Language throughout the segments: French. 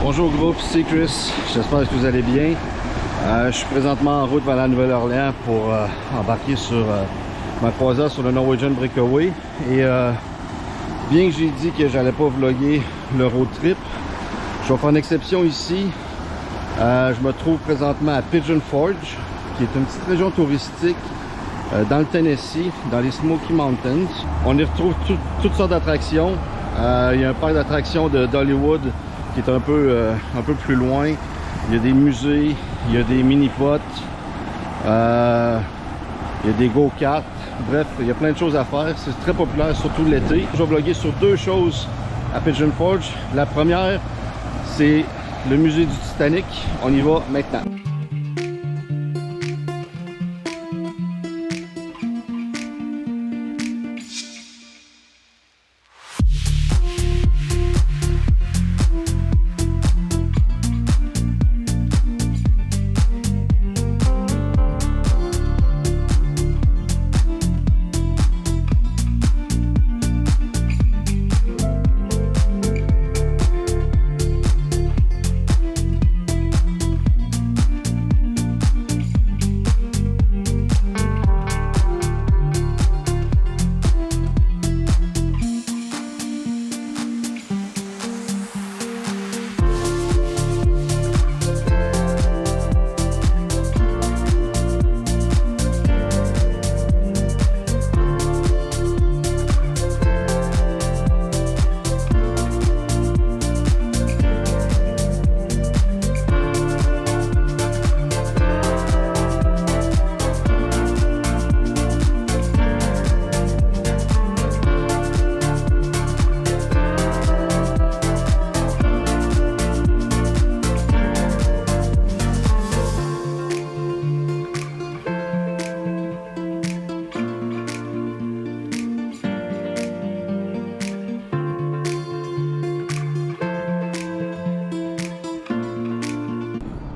Bonjour groupe, c'est Chris, j'espère que vous allez bien. Je suis présentement en route vers la Nouvelle-Orléans pour embarquer sur ma croisière sur le Norwegian Breakaway. Et bien que j'ai dit que j'allais pas vlogger le road trip, je vais faire une exception ici. Je me trouve présentement à Pigeon Forge, qui est une petite région touristique dans le Tennessee, dans les Smoky Mountains. On y retrouve toutes sortes d'attractions. Il y a un parc d'attractions d'Hollywood qui est un peu plus loin. Il y a des musées, il y a des mini-pots, il y a des go-karts. Bref, il y a plein de choses à faire. C'est très populaire, surtout l'été. Je vais vlogger sur deux choses à Pigeon Forge. La première, c'est le musée du Titanic. On y va maintenant.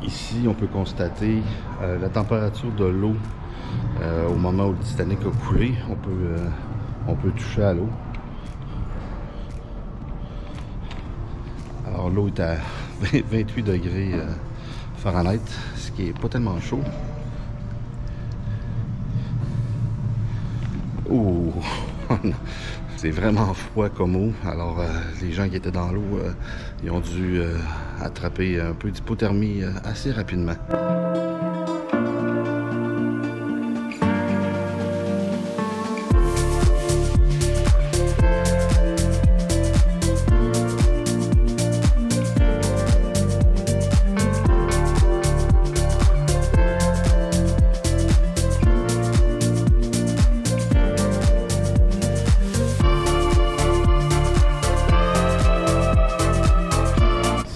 Ici, on peut constater la température de l'eau au moment où le Titanic a coulé. On peut toucher à l'eau. Alors l'eau est à 28 degrés Fahrenheit, ce qui est pas tellement chaud. Ouh, c'est vraiment froid comme eau. Alors les gens qui étaient dans l'eau, ils ont dû attraper un peu d'hypothermie assez rapidement.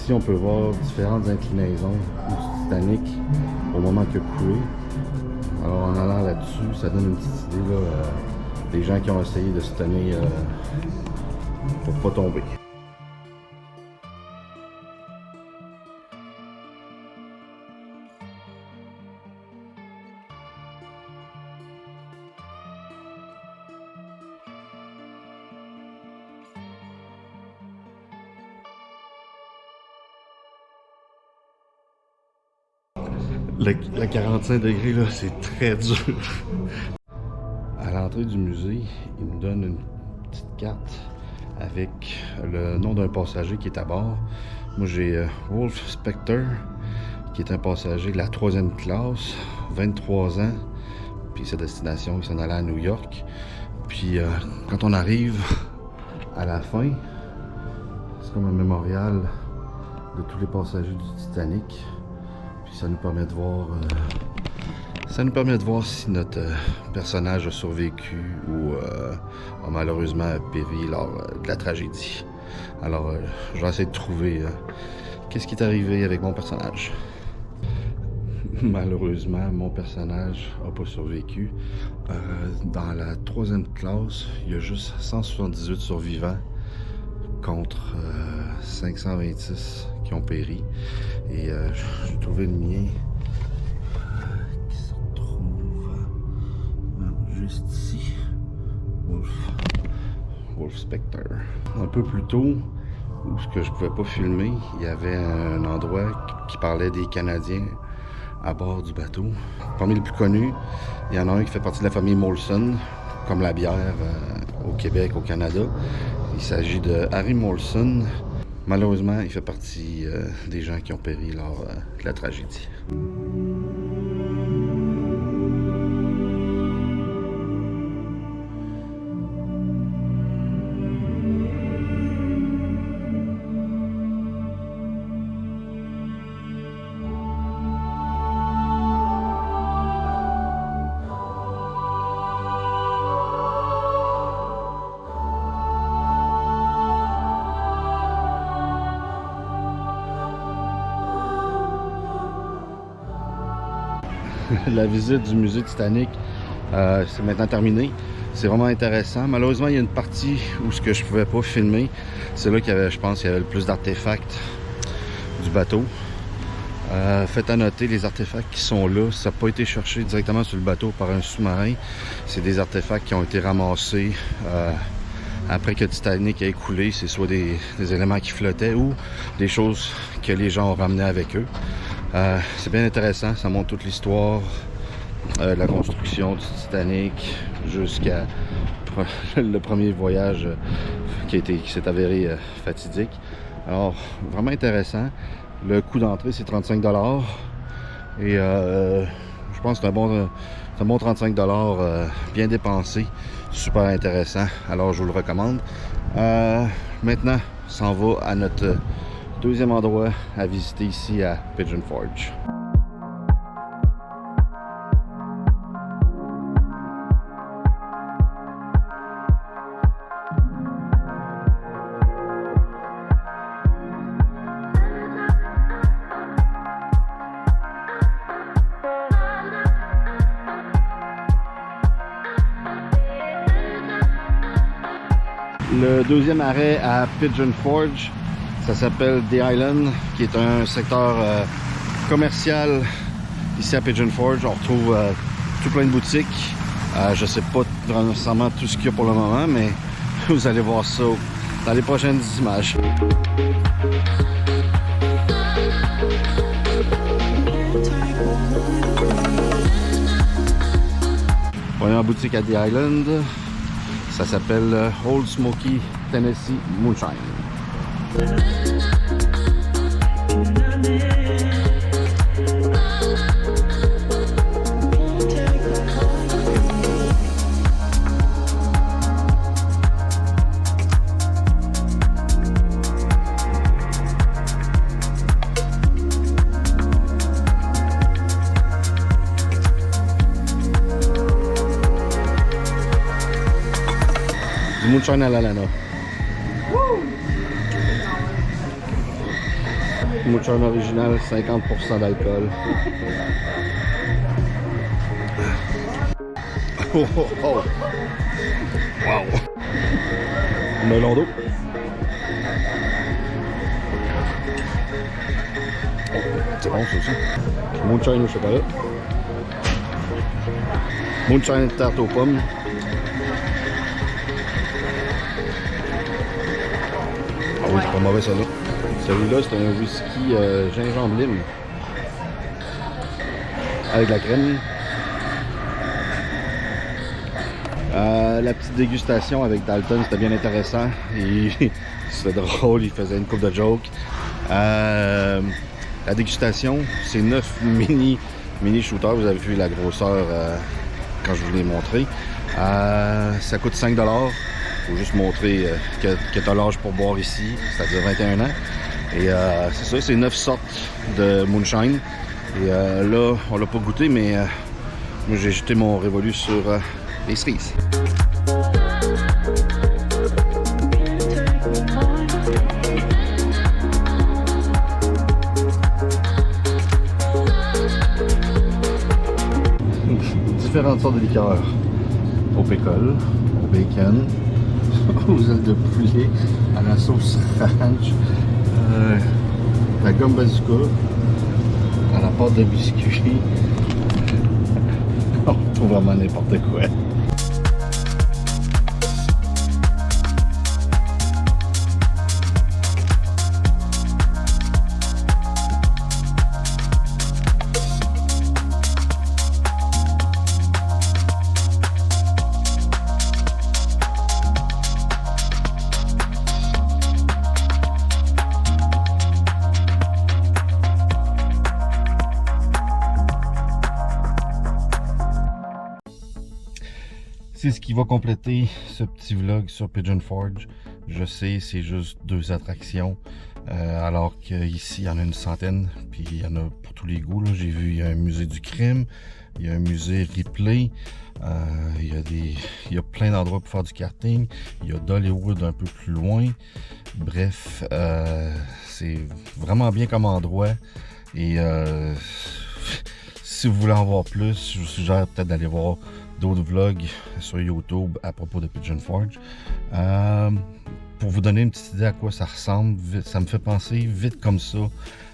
Ici, on peut voir différentes inclinaisons du Titanic au moment qu'il a coulé. Alors, en allant là-dessus, ça donne une petite idée là, des gens qui ont essayé de se tenir pour pas tomber. Le 45 degrés, là, c'est très dur. À l'entrée du musée, il me donne une petite carte avec le nom d'un passager qui est à bord. Moi, j'ai Wolf Spector, qui est un passager de la 3e classe, 23 ans, puis sa destination, il s'en allait à New York. Puis quand on arrive à la fin, c'est comme un mémorial de tous les passagers du Titanic. Puis ça nous permet de voir si notre personnage a survécu ou a malheureusement péri lors de la tragédie. Alors je vais essayer de trouver qu'est-ce qui est arrivé avec mon personnage. Malheureusement, mon personnage n'a pas survécu. Dans la 3e classe, il y a juste 178 survivants contre 526 qui ont péri. Et j'ai trouvé le mien qui se retrouve juste ici. Wolf Spector. Un peu plus tôt, où ce que je pouvais pas filmer, il y avait un endroit qui parlait des Canadiens à bord du bateau. Parmi les plus connus, il y en a un qui fait partie de la famille Molson, comme la bière au Québec, au Canada. Il s'agit de Harry Molson. Malheureusement, il fait partie des gens qui ont péri lors de la tragédie. La visite du musée Titanic, c'est maintenant terminé. C'est vraiment intéressant. Malheureusement, il y a une partie où ce que je pouvais pas filmer. C'est là qu'il y avait, je pense, il y avait le plus d'artefacts du bateau. Faites à noter, les artefacts qui sont là, ça n'a pas été cherché directement sur le bateau par un sous-marin. C'est des artefacts qui ont été ramassés après que le Titanic a coulé. C'est soit des éléments qui flottaient ou des choses que les gens ont ramenées avec eux. C'est bien intéressant, ça montre toute l'histoire de la construction du Titanic jusqu'à le premier voyage qui s'est avéré fatidique. Alors, vraiment intéressant. Le coût d'entrée, c'est 35 $. Et je pense que c'est un bon 35 $, bien dépensé. Super intéressant. Alors, je vous le recommande. Maintenant, on s'en va à notre deuxième endroit à visiter ici à Pigeon Forge. Le deuxième arrêt à Pigeon Forge, ça s'appelle The Island, qui est un secteur commercial ici à Pigeon Forge. On retrouve tout plein de boutiques. Je sais pas nécessairement tout ce qu'il y a pour le moment, mais vous allez voir ça dans les prochaines images. Première boutique à The Island, ça s'appelle Old Smoky Tennessee Moonshine. Du moonshine à l'ananas. Moonshine original, 50% d'alcool. Oh, oh, oh. Wow. Melon d'eau. Oh, c'est bon ça aussi. Moonshine au chocolat. Moonshine tarte aux pommes. Ah oui, c'est pas mauvais ça là. Celui-là, c'est un whisky gingembre lime avec de la crème. La petite dégustation avec Dalton, c'était bien intéressant. C'était drôle, il faisait une couple de jokes. La dégustation, c'est 9 mini shooters. Vous avez vu la grosseur quand je vous l'ai montré. Ça coûte 5 $. Il faut juste montrer que tu as l'âge pour boire ici, c'est-à-dire 21 ans. Et c'est ça, c'est 9 sortes de moonshine. Et là, on l'a pas goûté, mais moi j'ai jeté mon révolu sur les cerises. Différentes sortes de liqueurs. Au pécole, au bacon, aux ailes de poulet, à la sauce ranch, la gomme bazooka, à la pâte de biscuit. On trouve vraiment n'importe quoi. c'est ce qui va compléter ce petit vlog sur Pigeon Forge. Je sais, c'est juste 2 attractions, alors qu'ici, il y en a une centaine, puis il y en a pour tous les goûts. J'ai vu, il y a un musée du crime, il y a un musée Ripley, il y a plein d'endroits pour faire du karting, il y a Dollywood un peu plus loin. Bref, c'est vraiment bien comme endroit, et si vous voulez en voir plus, je vous suggère peut-être d'aller voir d'autres vlogs sur YouTube à propos de Pigeon Forge. Pour vous donner une petite idée à quoi ça ressemble, ça me fait penser vite comme ça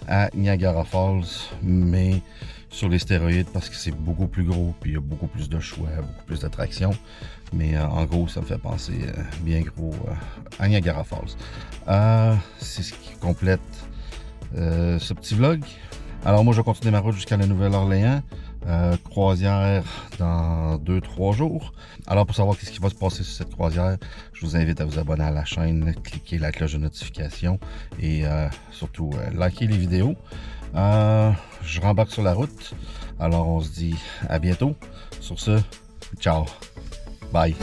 à Niagara Falls, mais sur les stéroïdes, parce que c'est beaucoup plus gros, puis il y a beaucoup plus de choix, beaucoup plus d'attractions. Mais en gros, ça me fait penser bien gros à Niagara Falls. C'est ce qui complète ce petit vlog. Alors moi, je vais continuer ma route jusqu'à la Nouvelle-Orléans. Croisière dans 2-3 jours. Alors pour savoir ce qui va se passer sur cette croisière, je vous invite à vous abonner à la chaîne, cliquer la cloche de notification et surtout liker les vidéos. Je rembarque sur la route. Alors on se dit à bientôt. Sur ce, ciao. Bye.